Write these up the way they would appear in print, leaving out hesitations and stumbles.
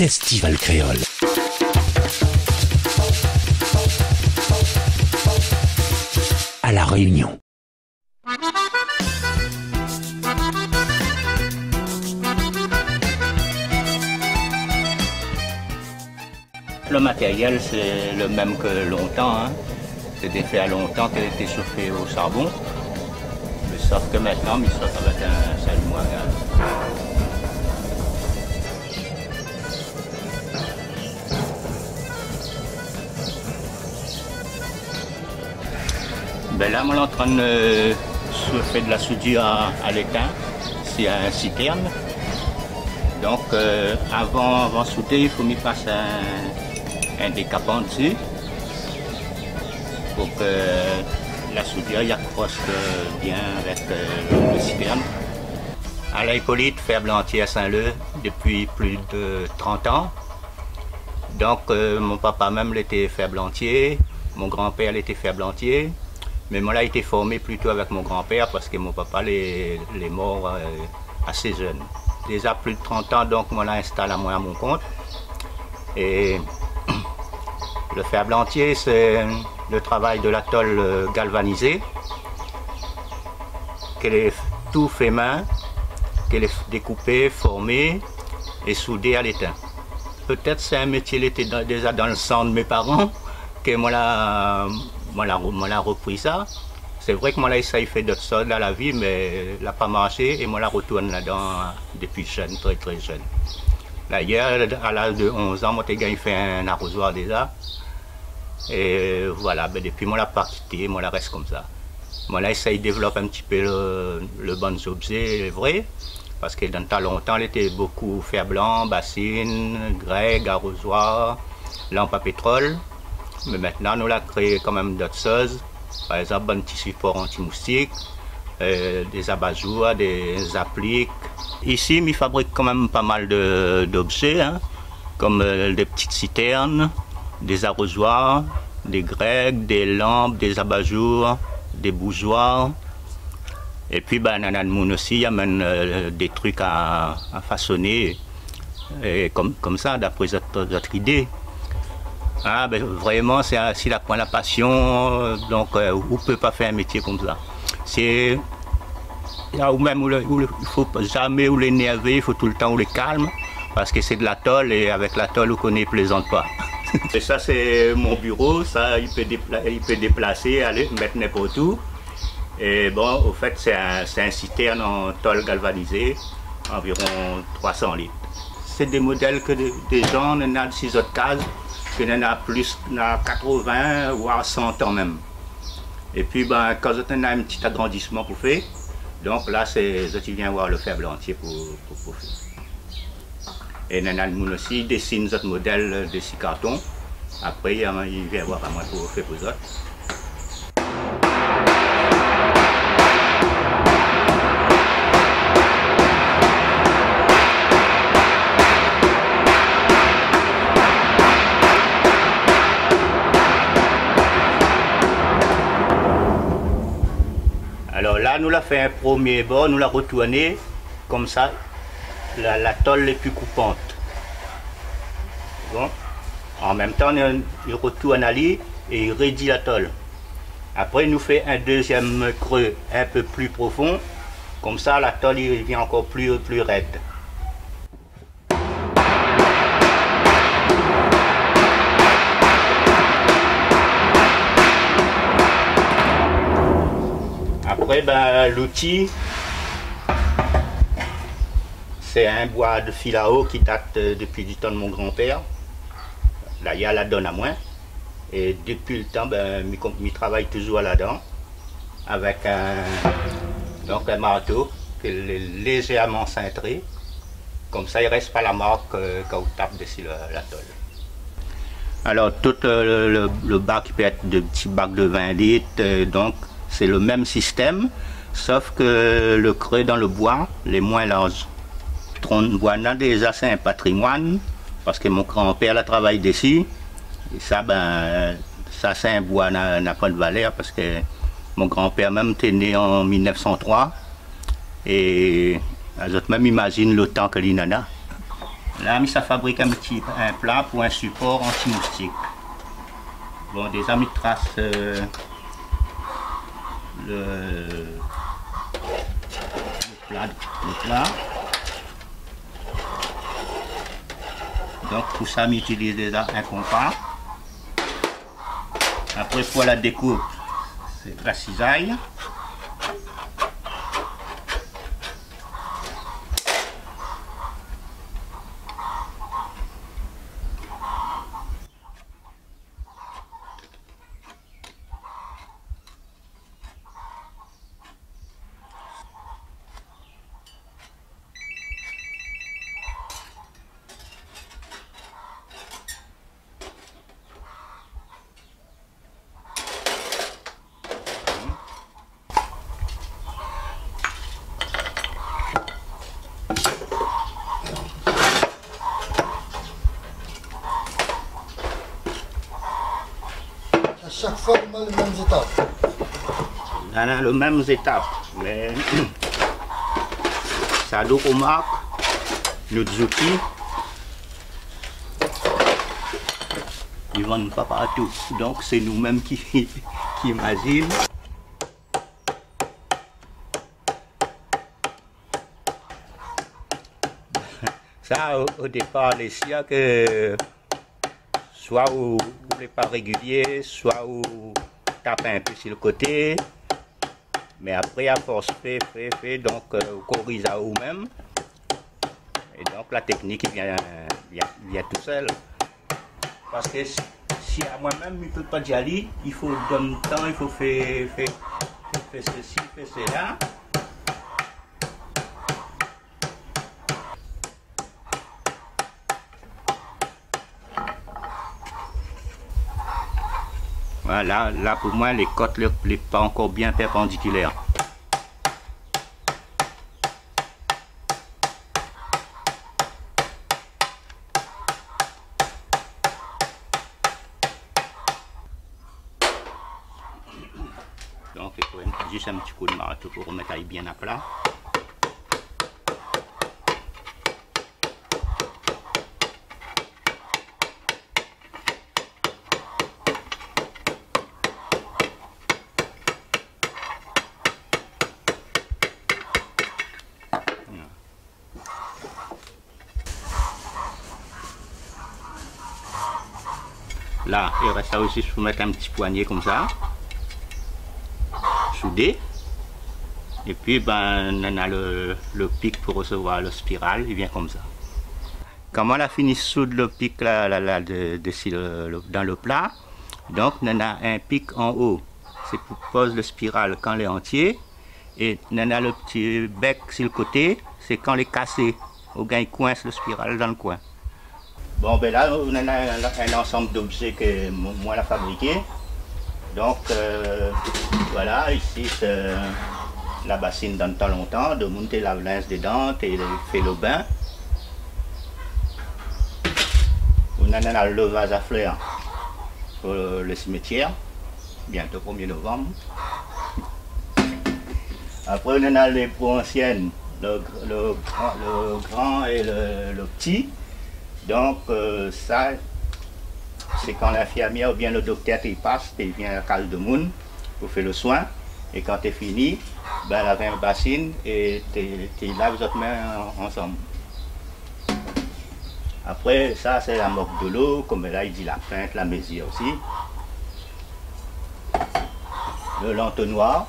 Festival Créole. À La Réunion. Le matériel, c'est le même que longtemps. Hein. C'était fait à longtemps qu'elle était chauffée au charbon. Mais sauf que maintenant, il sort avec un chalumeau à gaz. Ben là, on est en train de faire de la soudure à l'étain. C'est un citerne. Donc, avant de souder, il faut mettre un décapant dessus pour que la soudure y accroche bien avec le citerne. Alain Hippolyte, ferblantier à Saint-Leu depuis plus de 30 ans. Donc, mon papa même était ferblantier, mon grand-père était ferblantier. Mais moi, là, été formé plutôt avec mon grand-père parce que mon papa est mort assez jeune. Déjà plus de 30 ans, donc moi, là, installe à moi à mon compte. Et le ferblantier, c'est le travail de la tôle galvanisée, qu'elle est tout fait main, qu'elle est découpée, formée et soudée à l'étain. Peut-être c'est un métier qui était déjà dans le sang de mes parents, que moi, là, repris ça. C'est vrai que moi là, essaye fait d'autres choses dans la vie, mais elle n'a pas marché et moi là retourne là-dedans depuis jeune, très très jeune. D'ailleurs, à l'âge de 11 ans, moi j'ai fait un arrosoir déjà. Et voilà, ben, depuis moi là pas quitté, moi là reste comme ça. Moi là, essaye de développer un petit peu le bon objet, vrai, parce que dans le temps longtemps, elle était beaucoup fer blanc, bassine, grec, arrosoir, lampe à pétrole. Mais maintenant, nous avons créé quand même d'autres choses. Par exemple, un petit support anti-moustique, des abat-jours, des appliques. Ici, ils fabriquent quand même pas mal d'objets, hein, comme des petites citernes, des arrosoirs, des grecs, des lampes, des abat-jours, des bougeoirs. Et puis, ben, Nananmoun aussi, il y a des trucs à façonner, comme ça, d'après votre idée. Ah, ben, vraiment, c'est la passion, donc on ne peut pas faire un métier comme ça. C'est là où même il ne faut jamais l'énerver, il faut tout le temps le calme, parce que c'est de la tôle et avec la tôle, on ne plaisante pas. Et ça, c'est mon bureau, ça, il peut déplacer, aller mettre n'importe où. Et bon, au fait, c'est un citerne en tôle galvanisée, environ 300 litres. C'est des modèles que des gens, on a 6 autres cases. Il y en a plus, 80 voire 100 ans même. Et puis ben, quand on a un petit agrandissement pour faire, donc là tu viens voir le ferblantier pour faire. Et Nananmoun aussi il dessine d'autres modèles de 6 cartons. Après il vient voir à moi pour faire pour autres. Alors là, nous l'avons fait un premier bord, nous l'avons retourné, comme ça, la tôle est plus coupante. Bon. En même temps, il retourne à lui et il réduit la tôle. Après, il nous fait un deuxième creux un peu plus profond, comme ça, la tôle il devient encore plus raide. Après, ben, l'outil, c'est un bois de filao qui date depuis du temps de mon grand-père. Là, il y a la donne à moi. Et depuis le temps, ben, je travaille toujours là-dedans avec un marteau qui est légèrement cintré. Comme ça, il ne reste pas la marque quand on tape dessus la tôle. Alors, tout le bac peut être de petits bacs de 20 litres, donc c'est le même système, sauf que le creux dans le bois, les moins larges. Le tronc de bois, déjà, c'est un patrimoine, parce que mon grand-père a travaillé dessus. Et ça, ben, ça c'est un bois n'a pas de valeur, parce que mon grand-père même était né en 1903. Et les autres même imaginent le temps que l'il en a. Là, ça fabrique un plat pour un support anti-moustique. Bon, des amis tracent le plat. Donc pour ça, j'utilise déjà un compas. Après, pour la découpe, c'est la cisaille. Chaque fois les mêmes étapes. On a les mêmes étapes, mais ça nous remarque nos outils. Ils ne vendent pas partout, donc c'est nous-mêmes qui imaginent. Ça, au départ, les siens que soit vous n'est pas régulier, soit vous tapez un peu sur le côté. Mais après, à force, fait, donc vous corrigez à vous-même. Et donc la technique vient tout seul. Parce que si à moi-même, je ne peux pas y aller, il faut donner le temps, il faut faire ceci, faire cela. Voilà, là pour moi, les côtes ne sont pas encore bien perpendiculaires. Donc il faut juste un petit coup de marteau pour remettre bien à plat. Là, il reste aussi, il faut mettre un petit poignet comme ça, soudé. Et puis, ben, on a le pic pour recevoir le spirale, il vient comme ça. Quand on a fini de soudre le pic là, dans le plat, donc on a un pic en haut, c'est pour poser le spirale quand il est entier. Et on a le petit bec sur le côté, c'est quand il est cassé, ou bien il coince le spirale dans le coin. Bon, ben là, on a un ensemble d'objets que moi j'ai fabriqué. Donc, voilà, ici, c'est la bassine dans le temps longtemps, de monter la linge dedans et de faire le bain. On a le vase à fleurs pour le cimetière, bientôt 1er novembre. Après, on a les pots anciennes, le grand et le petit. Donc ça, c'est quand l'infirmière ou bien le docteur il passe, il vient à la case de monde pour faire le soin. Et quand tu es fini, ben, elle a une bassine et tu laves les autres mains ensemble. Après ça, c'est la moque de l'eau, comme là il dit la pinte, la mesure aussi. Le l'entonnoir.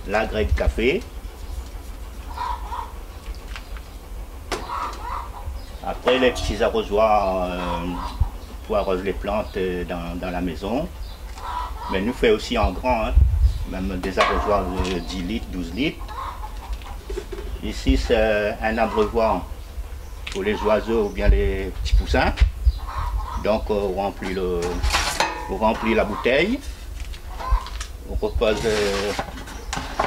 La grègue café. Après les petits arrosoirs pour arroser les plantes dans la maison. Mais nous faisons aussi en grand, hein, même des arrosoirs de 10 litres, 12 litres. Ici c'est un abreuvoir pour les oiseaux ou bien les petits poussins. Donc on remplit la bouteille, on repose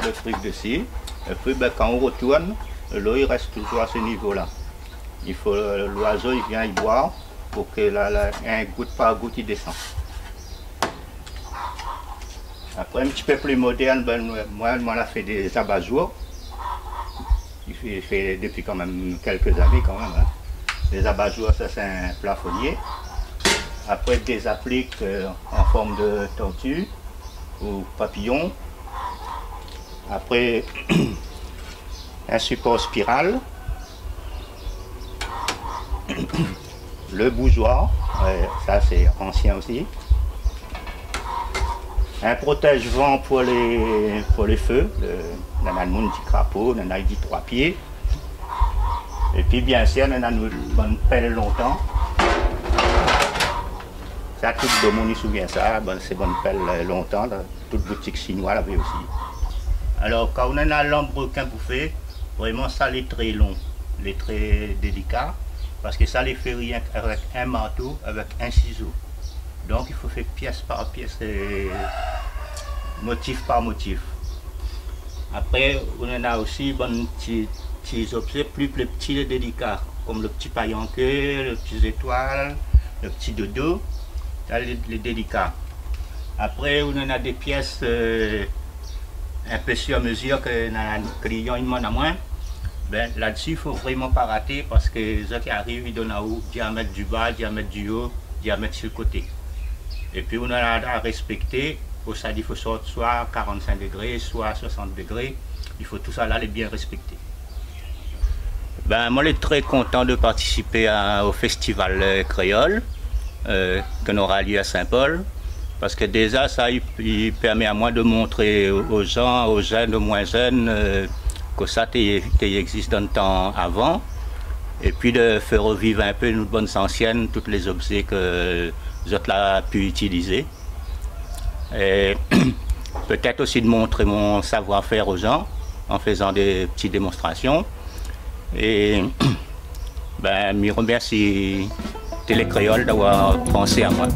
le truc dessus. Et puis ben, quand on retourne, l'eau il reste toujours à ce niveau-là. Il faut l'oiseau il vient y boire pour que un goutte par goutte il descend. Après, un petit peu plus moderne, ben, moi, on a fait des abat-jours. Il fait depuis quand même quelques années quand même. Hein. Les abat-jours, ça c'est un plafonnier. Après, des appliques en forme de tortue ou papillon. Après, un support spirale. Le bougeoir, ça c'est ancien aussi. Un protège-vent pour les feux. On a une petit crapaud, on a dit 3 pieds. Et puis bien sûr, on a une bonne pelle longtemps. Ça, tout le monde se souvient ça, c'est bonne pelle longtemps. Là, toute boutique chinoise l'avait aussi. Alors quand on a la lampe requin bouffée, vraiment ça les très long, les très délicats. Parce que ça les fait rien avec un marteau, avec un ciseau. Donc il faut faire pièce par pièce, motif par motif. Après, on a aussi des petits objets plus petits et délicats, comme le petit paillanqueux, les petites étoiles, le petit dodo, ça les délicats. Après, on a des pièces un peu sur mesure que le client demande à moins. Ben, là-dessus, il ne faut vraiment pas rater parce que ceux qui arrivent, ils donnent à haut, diamètre du bas, diamètre du haut, diamètre sur le côté. Et puis, on a à respecter, pour ça, il faut soit 45 degrés, soit 60 degrés. Il faut tout ça là, les bien respecter. Ben, moi, je suis très content de participer au festival créole qui aura lieu à Saint-Paul. Parce que déjà, ça, il permet à moi de montrer aux gens, aux jeunes, aux moins jeunes, que ça existe dans le temps avant, et puis de faire revivre un peu nos bonnes anciennes, tous les objets que j'ai pu utiliser. Et peut-être aussi de montrer mon savoir-faire aux gens en faisant des petites démonstrations. Et ben, je remercie Télé Créole d'avoir pensé à moi.